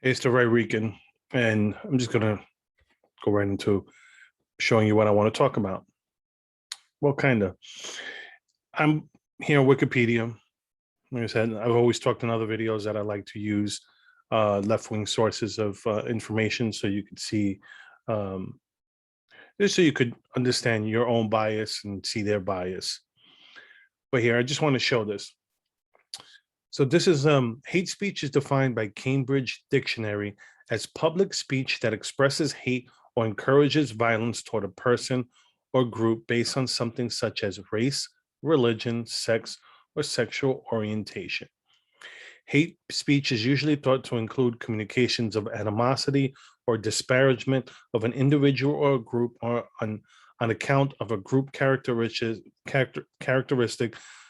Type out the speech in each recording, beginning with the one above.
It's the Ray Rican, and I'm just gonna go right into showing you what I want to talk about. Well, kind of. I'm here on Wikipedia. Like I said, I've always talked in other videos that I like to use left-wing sources of information, so you could see, um, just so you could understand your own bias and see their bias. But here, I just want to show this. So this is hate speech is defined by Cambridge Dictionary as public speech that expresses hate or encourages violence toward a person or group based on something such as race, religion, sex, or sexual orientation. Hate speech is usually thought to include communications of animosity or disparagement of an individual or a group or on account of a group characteristic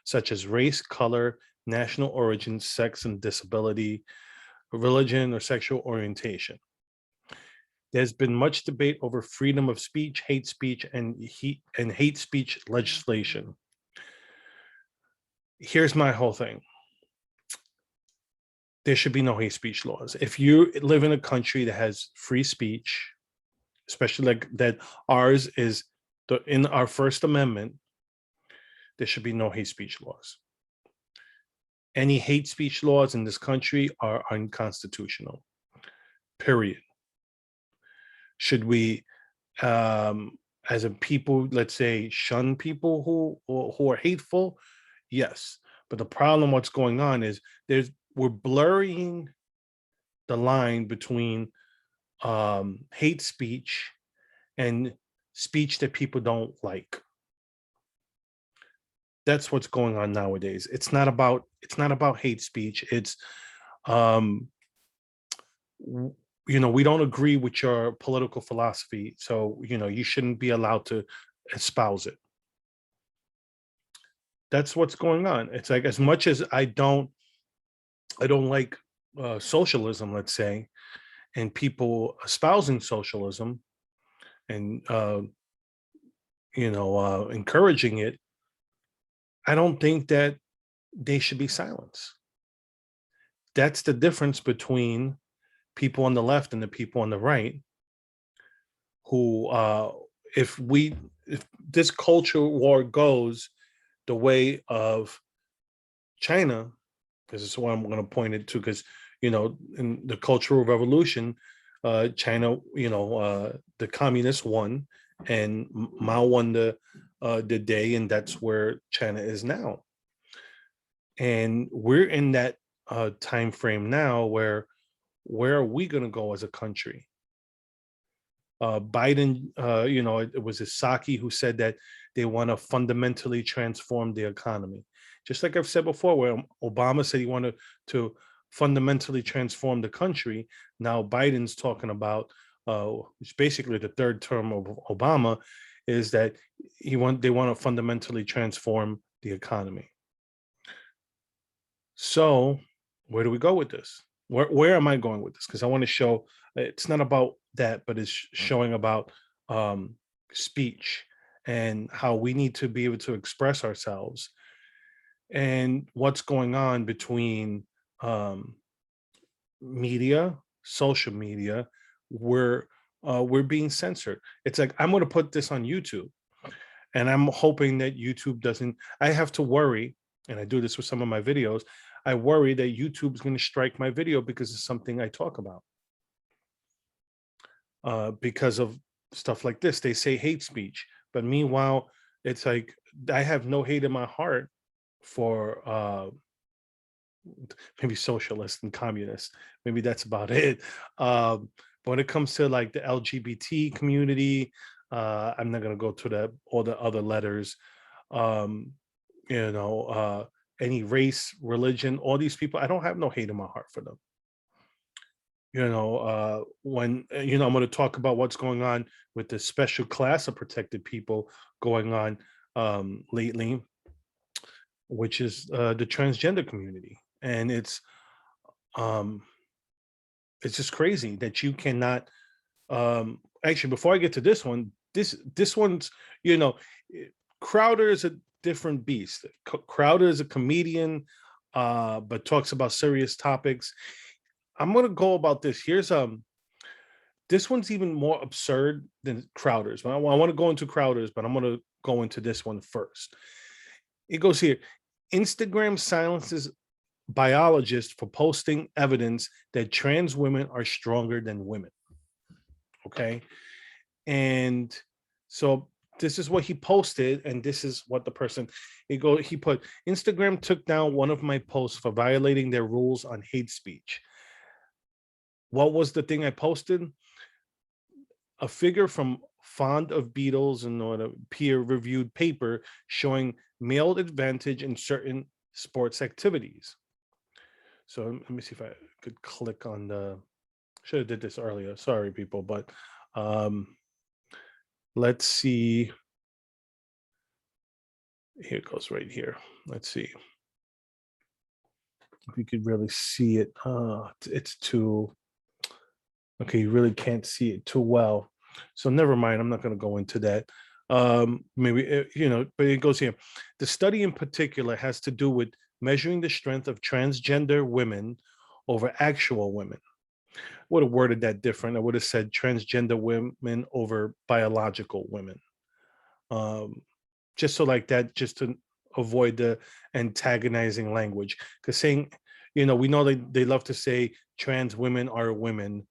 such as race, color, national origin, sex and disability, religion, or sexual orientation. There's been much debate over freedom of speech, and hate speech legislation. Here's my whole thing. There should be no hate speech laws. If you live in a country that has free speech, especially like that ours is in our First Amendment, there should be no hate speech laws. Any hate speech laws in this country are unconstitutional, period. Should we, as a people, let's say, shun people who are hateful? Yes. But the problem, what's going on is we're blurring the line between hate speech and speech that people don't like. That's what's going on nowadays. It's not about hate speech. It's we don't agree with your political philosophy, so you shouldn't be allowed to espouse it. That's what's going on. It's like, as much as I don't like socialism, let's say, and people espousing socialism and encouraging it, I don't think that they should be silenced. That's the difference between people on the left and the people on the right, who if this culture war goes the way of China, this is what I'm going to point it to, because in the Cultural Revolution, China, the communists won, and Mao won the day, and that's where China is now. And we're in that time frame now where are we going to go as a country? Biden, it was Saki who said that they want to fundamentally transform the economy. Just like I've said before, where Obama said he wanted to fundamentally transform the country. Now Biden's talking about, which basically the third term of Obama, is that they want to fundamentally transform the economy. So where do we go with this? Where am I going with this? Because I want to show it's not about that, but it's showing about speech and how we need to be able to express ourselves, and what's going on between media, social media, where we're being censored. It's like, I'm going to put this on YouTube, and I'm hoping that YouTube doesn't. I have to worry, and I do this with some of my videos. I worry that YouTube's going to strike my video because it's something I talk about. Because of stuff like this, they say hate speech, but meanwhile, it's like, I have no hate in my heart for maybe socialists and communists. Maybe that's about it. But when it comes to like the LGBT community, I'm not going to go to all the other letters. Um, any race, religion, all these people, I don't have no hate in my heart for them. When I'm going to talk about what's going on with the special class of protected people going on lately, which is the transgender community. And it's just crazy that you cannot, actually, before I get to this one, this one's, Crowder is a different beast. Crowder is a comedian, but talks about serious topics. I'm gonna go about this. Here's this one's even more absurd than Crowder's. I want to go into Crowder's, but I'm gonna go into this one first. It goes here. Instagram silences biologist for posting evidence that trans women are stronger than women. Okay. And so this is what he posted, and this is what the person he put. Instagram took down one of my posts for violating their rules on hate speech. What was the thing I posted? A figure from Fond of Beatles and a peer-reviewed paper showing male advantage in certain sports activities. So let me see if I could click on the. Should have did this earlier. Sorry, people, but let's see. Here it goes right here. Let's see if you could really see it. It's too. Okay, you really can't see it too well. So never mind. I'm not going to go into that. Maybe, but it goes here. The study in particular has to do with measuring the strength of transgender women over actual women. I would have worded that different. I would have said transgender women over biological women. Just so like that, just to avoid the antagonizing language. Because saying, we know they love to say trans women are women.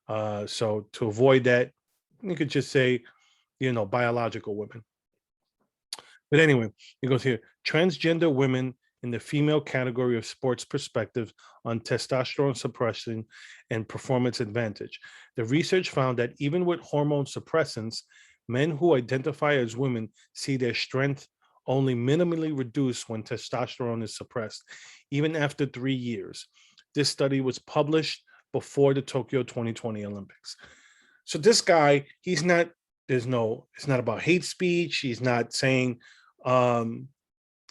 So to avoid that, you could just say, biological women. But anyway, it goes here. Transgender women in the female category of sports perspective on testosterone suppression and performance advantage. The research found that even with hormone suppressants, men who identify as women see their strength only minimally reduced when testosterone is suppressed, even after 3 years. This study was published before the Tokyo 2020 Olympics. So this guy, it's not about hate speech. He's not saying,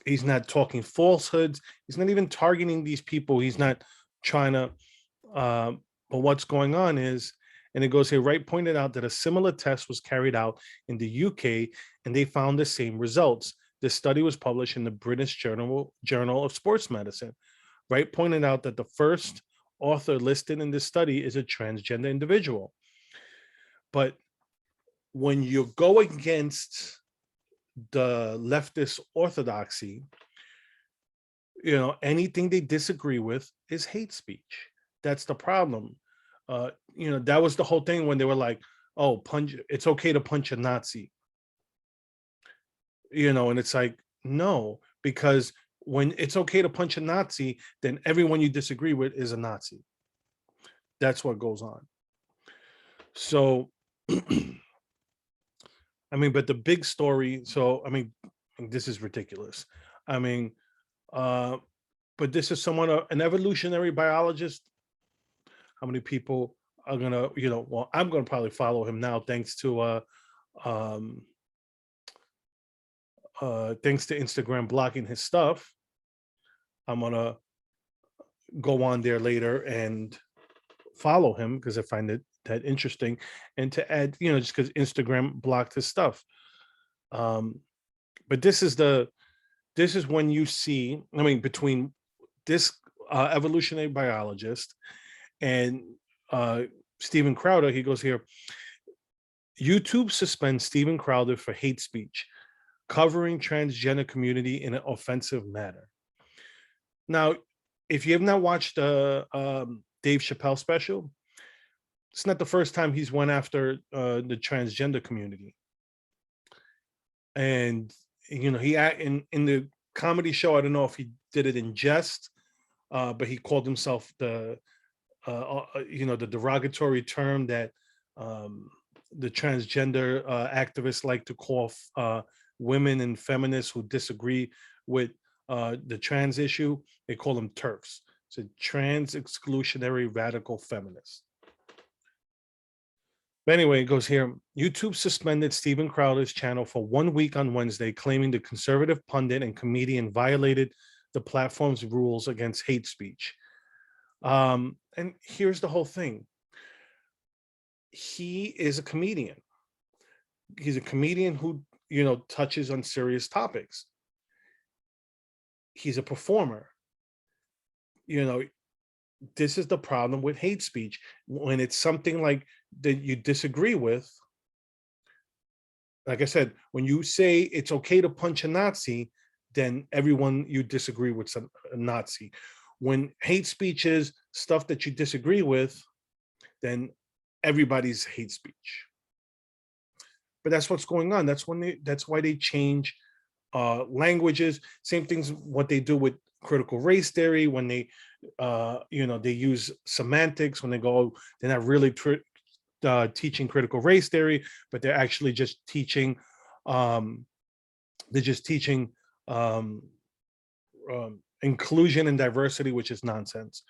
he's not talking falsehoods. He's not even targeting these people. He's not trying to, but what's going on is, and it goes here, Wright pointed out that a similar test was carried out in the UK and they found the same results. This study was published in the British Journal of Sports Medicine. Wright pointed out that the first author listed in this study is a transgender individual. But when you go against the leftist orthodoxy, anything they disagree with is hate speech. That's the problem. That was the whole thing when they were like, oh, it's okay to punch a Nazi. And it's like, no, because when it's okay to punch a Nazi, then everyone you disagree with is a Nazi. That's what goes on. So, but the big story, this is ridiculous. But this is someone, an evolutionary biologist. How many people are gonna, well, I'm gonna probably follow him now thanks to Instagram blocking his stuff. I'm gonna go on there later and follow him because I find it that interesting. And to add, just because Instagram blocked his stuff. But this is when you see, between this evolutionary biologist and Steven Crowder, he goes here, YouTube suspends Steven Crowder for hate speech, covering transgender community in an offensive manner. Now, if you have not watched the Dave Chappelle special, it's not the first time he's went after the transgender community. And, he in the comedy show, I don't know if he did it in jest, but he called himself the derogatory term that the transgender activists like to call women and feminists who disagree with the trans issue. They call them TERFs. It's a trans exclusionary radical feminist. But anyway, it goes here. YouTube suspended Steven Crowder's channel for 1 week on Wednesday, claiming the conservative pundit and comedian violated the platform's rules against hate speech. And here's the whole thing. He is a comedian. He's a comedian who, touches on serious topics. He's a performer. this is the problem with hate speech. When it's something like that you disagree with, like I said, when you say it's okay to punch a Nazi, then everyone you disagree with a Nazi. When hate speech is stuff that you disagree with, then everybody's hate speech. But that's what's going on. That's why they change languages. Same things what they do with critical race theory when they they use semantics when they go, they're not really teaching critical race theory, but they're actually just teaching um, they're just teaching um, inclusion and diversity, which is nonsense.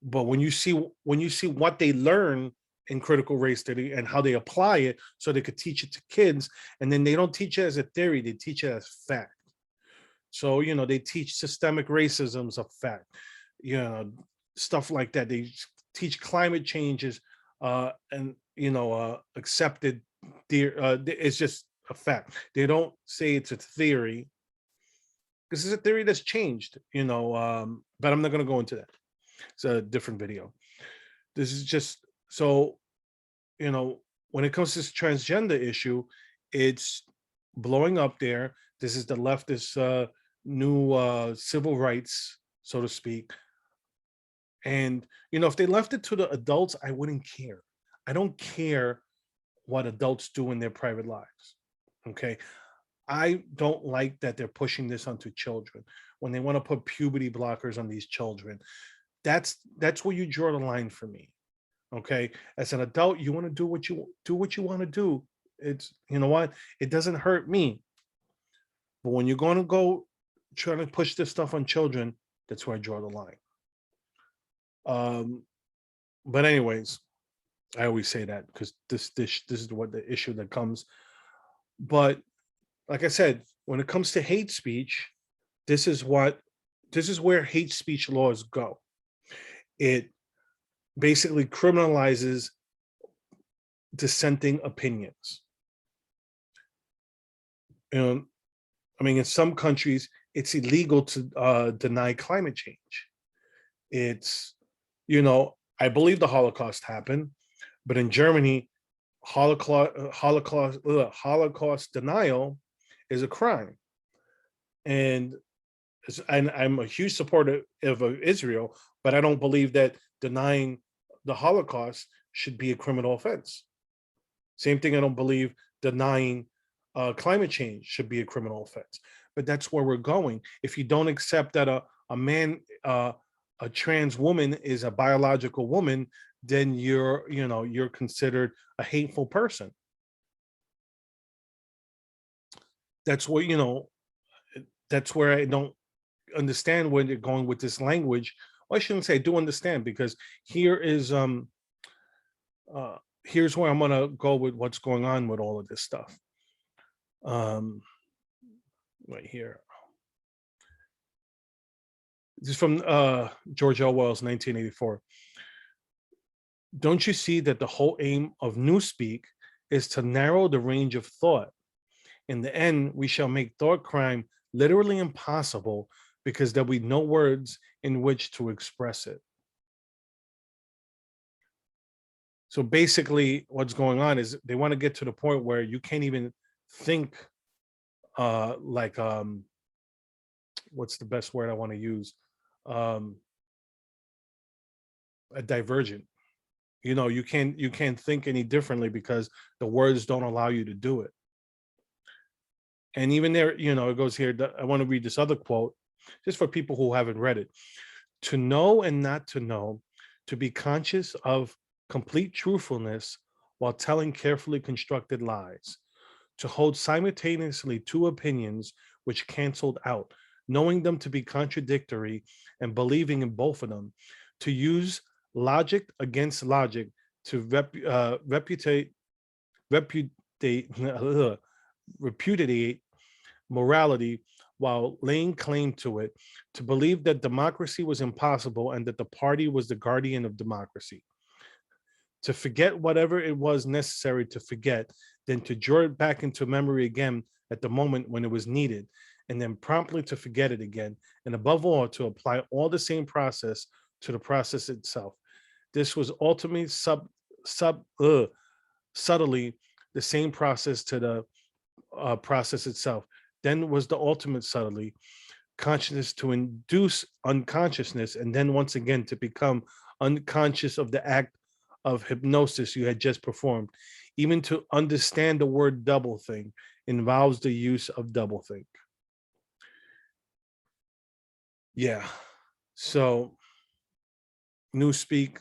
But when you see what they learn in critical race theory and how they apply it, so they could teach it to kids, and then they don't teach it as a theory, they teach it as fact. So they teach systemic racism as a fact, you know, stuff like that. They teach climate changes and accepted. It's just a fact. They don't say it's a theory because it's a theory that's changed. But I'm not going to go into that. It's a different video. This is just so when it comes to this transgender issue, it's blowing up there. This is the leftist new civil rights, so to speak. And if they left it to the adults, I wouldn't care. I don't care what adults do in their private lives. Okay. I don't like that they're pushing this onto children when they want to put puberty blockers on these children. That's where you draw the line for me. Okay. As an adult, you want to do what you want to do. It's what? It doesn't hurt me. But when you're going to go trying to push this stuff on children, that's where I draw the line. But anyways, I always say that because this is what the issue that comes. But like I said, when it comes to hate speech, this is where hate speech laws go. It basically criminalizes dissenting opinions. In some countries, it's illegal to deny climate change. It's, I believe the Holocaust happened, but in Germany, Holocaust denial is a crime. And I'm a huge supporter of Israel, but I don't believe that denying the Holocaust should be a criminal offense. Same thing, I don't believe denying climate change should be a criminal offense. But that's where we're going. If you don't accept that a man, a trans woman is a biological woman, then you're considered a hateful person. That's what that's where I don't understand where they're going with this language. Well, I shouldn't say I do understand, because here is here's where I'm gonna go with what's going on with all of this stuff. Right here. This is from George Orwell's 1984. Don't you see that the whole aim of Newspeak is to narrow the range of thought? In the end, we shall make thought crime literally impossible because there'll be no words in which to express it. So basically, what's going on is they want to get to the point where you can't even think like what's the best word I want to use? A divergent. You can't think any differently because the words don't allow you to do it. And even there, it goes here. I want to read this other quote just for people who haven't read it. To know and not to know, to be conscious of complete truthfulness while telling carefully constructed lies, to hold simultaneously two opinions which canceled out, knowing them to be contradictory and believing in both of them, to use logic against logic, to repudiate morality while laying claim to it, to believe that democracy was impossible and that the party was the guardian of democracy, to forget whatever it was necessary to forget, then to draw it back into memory again at the moment when it was needed, and then promptly to forget it again, and above all, to apply all the same process to the process itself. This was ultimately subtly the same process to the process itself. Then was the ultimate subtly consciousness to induce unconsciousness, and then once again to become unconscious of the act of hypnosis you had just performed. Even to understand the word double think involves the use of double think. Yeah. So newspeak,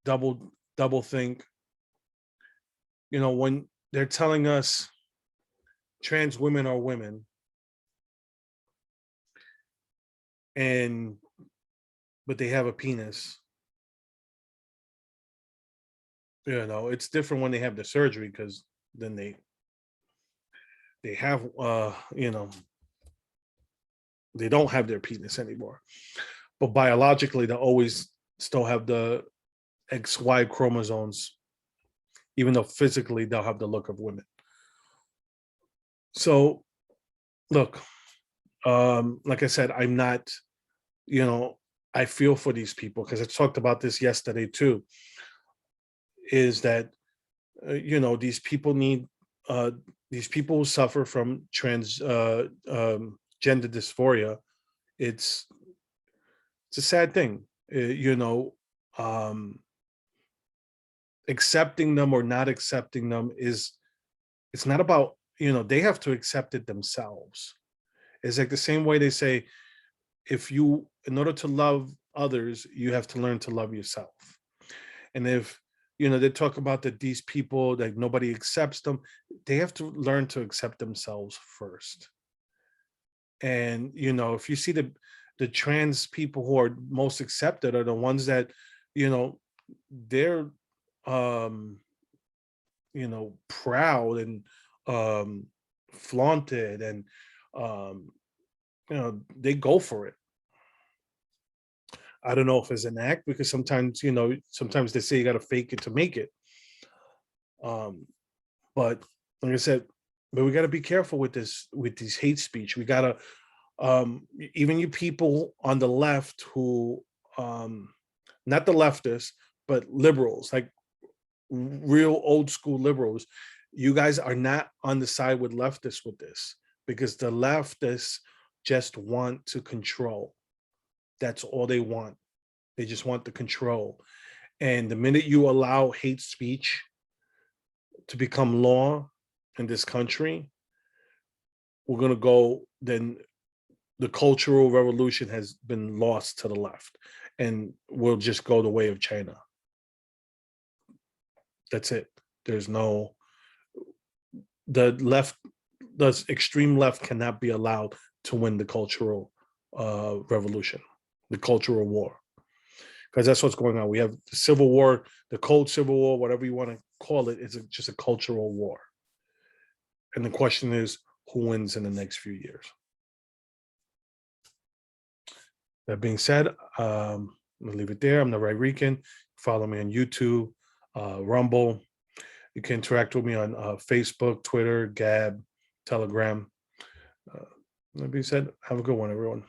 double think. When they're telling us trans women are women, but they have a penis. It's different when they have the surgery, because then they have they don't have their penis anymore. But biologically, they always still have the XY chromosomes, even though physically they'll have the look of women. So, look, like I said, I'm not, I feel for these people, because I talked about this yesterday too, is that, these people need, these people who suffer from gender dysphoria. It's a sad thing, accepting them or not accepting them it's not about, they have to accept it themselves. It's like the same way they say, in order to love others, you have to learn to love yourself. And if, they talk about that these people, that nobody accepts them, they have to learn to accept themselves first. And, if you see the trans people who are most accepted are the ones that, they're, proud and flaunted, and, they go for it. I don't know if it's an act, because sometimes they say you got to fake it to make it. But like I said, but we got to be careful with these hate speech. We got to, even you people on the left who, not the leftists, but liberals, like real old school liberals, you guys are not on the side with leftists with this, because the leftists just want to control. That's all they want. They just want the control. And the minute you allow hate speech to become law in this country, then the cultural revolution has been lost to the left, and we'll just go the way of China. That's it. There's no, the extreme left cannot be allowed to win the cultural revolution, the cultural war, because that's what's going on. We have the Civil War, the Cold Civil War, whatever you want to call it. It's just a cultural war. And the question is, who wins in the next few years? That being said, I'm gonna leave it there. I'm the Right Rican. Follow me on YouTube, Rumble. You can interact with me on Facebook, Twitter, Gab, Telegram. That being said, have a good one, everyone.